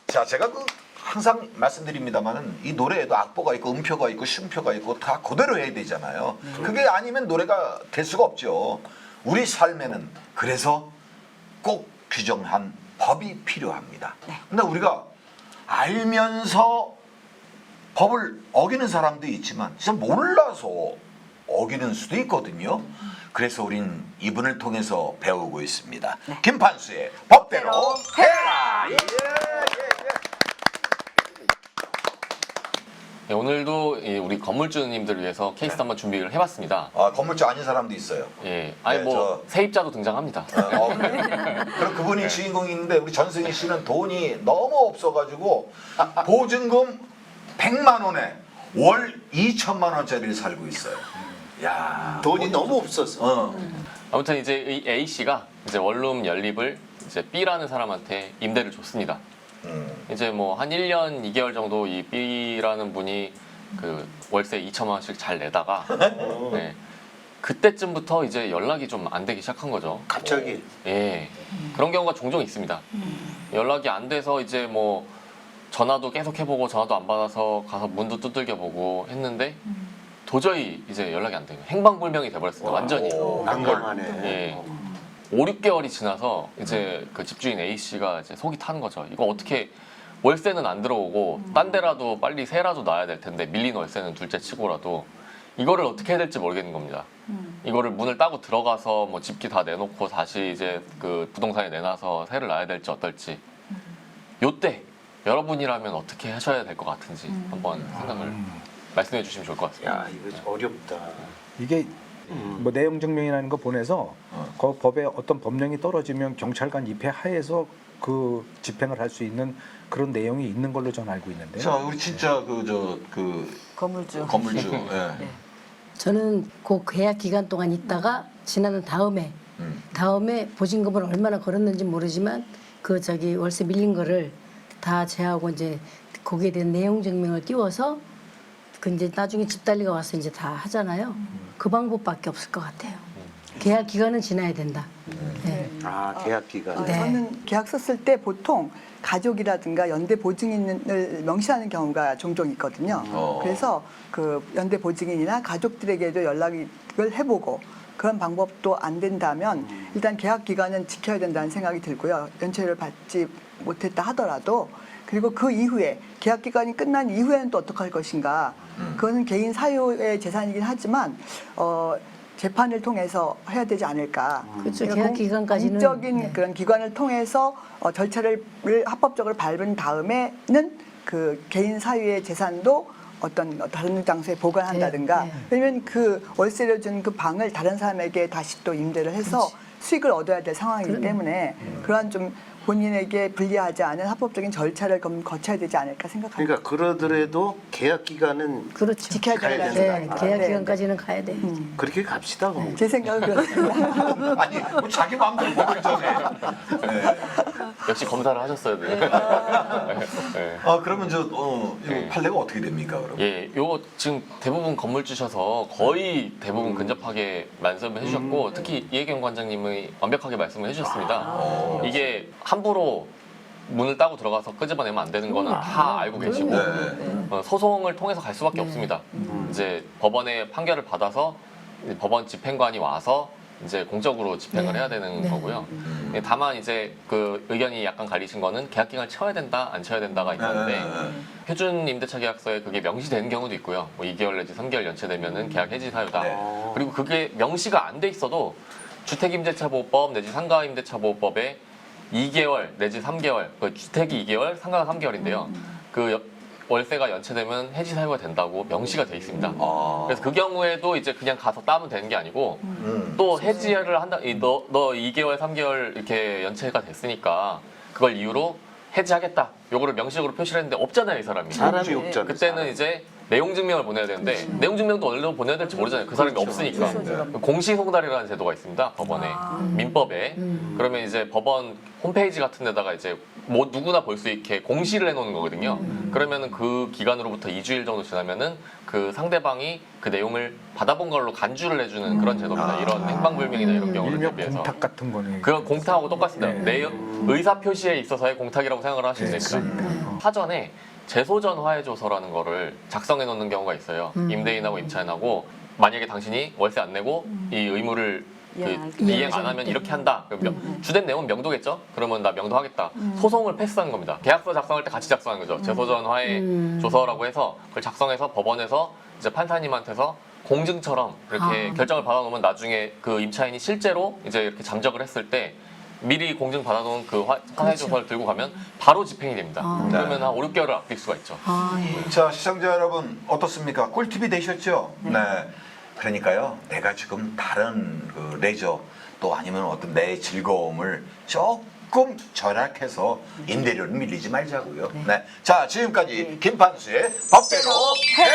자, 제가 항상 말씀드립니다만은 이 노래에도 악보가 있고 음표가 있고 쉼표가 있고 다 그대로 해야 되잖아요. 그게 아니면 노래가 될 수가 없죠. 우리 삶에는 그래서 꼭 규정한 법이 필요합니다. 근데 우리가 알면서 법을 어기는 사람도 있지만 진짜 몰라서 어기는 수도 있거든요. 그래서 우린 이분을 통해서 배우고 있습니다. 김판수의 법대로 해라! 네, 오늘도 우리 건물주님들을 위해서 케이스 한번 준비를 해봤습니다. 아, 건물주 아닌 사람도 있어요. 예, 아니 네, 뭐 세입자도 등장합니다. 그럼 그분이 주인공이 있는데 우리 전승희 씨는 돈이 너무 없어가지고 보증금 100만 원에 월 2천만 원짜리를 살고 있어요. 야, 돈이 너무 없어서. 아무튼 이제 이 A 씨가 이제 원룸 연립을 이제 B라는 사람한테 임대를 줬습니다. 이제 뭐 한 1년 2개월 정도 이 B라는 분이 그 월세 2천만 원씩 잘 내다가 네, 그때쯤부터 이제 연락이 좀 안 되기 시작한 거죠. 갑자기. 예, 그런 경우가 종종 있습니다. 연락이 안 돼서 이제 뭐 전화도 계속 해보고 전화도 안 받아서 가서 문도 두들겨 보고 했는데 도저히 이제 연락이 안 돼요. 행방불명이 돼버렸습니다. 완전히. 난감하네. 예. 5, 6개월이 지나서 이제 그 집주인 A 씨가 이제 속이 타는 거죠. 이거 어떻게 월세는 안 들어오고 딴 데라도 빨리 세라도 놔야 될 텐데 밀린 월세는 둘째 치고라도 이거를 어떻게 해야 될지 모르겠는 겁니다. 이거를 문을 따고 들어가서 뭐 집기 다 내놓고 다시 이제 그 부동산에 내놔서 세를 놔야 될지 어떨지 요때 여러분이라면 어떻게 하셔야 될 것 같은지 한번 생각을 말씀해 주시면 좋을 것 같습니다. 야, 이거 어렵다. 이게 뭐 내용 증명이라는 거 보내서 그 법에 어떤 법령이 떨어지면 경찰관 입회 하에서 그 집행을 할 수 있는 그런 내용이 있는 걸로 저는 알고 있는데요. 자, 우리 진짜 건물주. 건물주. 예. 저는 그 계약 기간 동안 있다가 지나는 다음에 보증금을 얼마나 걸었는지 모르지만 그 저기 월세 밀린 거를 다 제하고 이제 거기에 대한 내용 증명을 띄워서 그 이제 나중에 집달리가 와서 이제 다 하잖아요. 그 방법밖에 없을 것 같아요. 계약 기간은 지나야 된다. 네. 아, 계약 기간. 네. 저는 계약 썼을 때 보통 가족이라든가 연대 보증인을 명시하는 경우가 종종 있거든요. 그래서 그 연대 보증인이나 가족들에게도 연락을 해보고 그런 방법도 안 된다면 일단 계약 기간은 지켜야 된다는 생각이 들고요. 연체료를 받지 못했다 하더라도 그리고 그 이후에 계약 기간이 끝난 이후에는 또 어떻게 할 것인가. 그거는 개인 사유의 재산이긴 하지만 재판을 통해서 해야 되지 않을까. 그렇죠. 계약 기간까지는 공적인 네. 그런 기관을 통해서 절차를 합법적으로 밟은 다음에는 그 개인 사유의 재산도 어떤 다른 장소에 보관한다든가. 네. 왜냐면 그 월세를 준 그 방을 다른 사람에게 다시 또 임대를 해서 수익을 얻어야 될 상황이기 때문에 그러한 좀 본인에게 불리하지 않은 합법적인 절차를 거쳐야 되지 않을까 생각합니다. 그러니까 그러더라도 계약 기간은 그렇죠. 지켜야 된다는 네, 생각입니다. 계약 네. 기간까지는 가야 돼. 그렇게 갑시다. 그럼. 제 생각은 그렇습니다. 아니, 뭐 자기 마음대로 법을 정해. 네. 역시 검사를 하셨어야 돼요. 네. 아, 그러면 이거 판례가 어떻게 됩니까, 그럼? 예, 요거 지금 대부분 건물 주셔서 거의 대부분 근접하게 말씀을 해주셨고 특히 이혜경 관장님이 완벽하게 말씀을 해주셨습니다. 이게 함부로 문을 따고 들어가서 끄집어내면 안 되는 거는 다 알고 계시고 소송을 통해서 갈 수밖에 없습니다. 이제 법원의 판결을 받아서 이제 법원 집행관이 와서 이제 공적으로 집행을 해야 되는 거고요. 다만 이제 그 의견이 약간 갈리신 거는 계약 기간을 채워야 된다, 안 채워야 된다가 있는데 표준 임대차 계약서에 그게 명시되는 경우도 있고요. 뭐 2개월 내지 3개월 연체되면은 계약 해지 사유다. 그리고 그게 명시가 안 돼 있어도 주택임대차보호법 내지 상가임대차보호법에 2개월 내지 3개월, 그 주택이 2개월, 상가가 3개월인데요. 그 월세가 연체되면 해지 사유가 된다고 명시가 돼 있습니다. 그래서 그 경우에도 이제 그냥 가서 따면 되는 게 아니고 또 해지를 한다. 너 2개월, 3개월 이렇게 연체가 됐으니까 그걸 이유로 해지하겠다. 요거를 명시적으로 표시를 했는데 없잖아요, 이 사람이. 사람이 없잖아요. 그때는 사람이. 이제 내용 증명을 보내야 되는데 내용 증명도 어디로 보내야 될지 모르잖아요. 그 사람이 없으니까. 공시 송달이라는 제도가 있습니다. 법원에 민법에. 그러면 이제 법원 홈페이지 같은 데다가 이제 뭐 누구나 볼 수 있게 공시를 해놓는 거거든요. 그러면은 그 기간으로부터 2주일 정도 지나면은 그 상대방이 그 내용을 받아본 걸로 간주를 해주는 그런 제도입니다. 이런 행방불명이나 이런 경우를 일명 대비해서. 공탁 같은 거네. 그건 공탁하고 똑같습니다. 네. 의사 표시에 있어서의 공탁이라고 생각을 하시면 됩니다. 그러니까. 사전에 재소전 화해조서라는 거를 작성해 놓는 경우가 있어요. 임대인하고 임차인하고 만약에 당신이 월세 안 내고 이 의무를 이행 안 하면 이렇게 한다. 그럼 주된 내용은 명도겠죠? 그러면 나 명도하겠다. 소송을 패스하는 겁니다. 계약서 작성할 때 같이 작성하는 거죠. 재소전 화해 조서라고 해서 그걸 작성해서 법원에서 이제 판사님한테서 공증처럼 이렇게 결정을 받아놓으면 나중에 그 임차인이 실제로 이제 이렇게 잠적을 했을 때 미리 공증 받아놓은 그 화해 조서를 들고 가면 바로 집행이 됩니다. 그러면 한 5, 6개월을 아낄 수가 있죠. 자, 시청자 여러분 어떻습니까? 꿀팁이 되셨죠? 네. 그러니까요, 내가 지금 다른 그 레저 또 아니면 어떤 내 즐거움을 조금 절약해서 임대료를 밀리지 말자고요. 네. 자, 지금까지 김판수의 법대로 해라!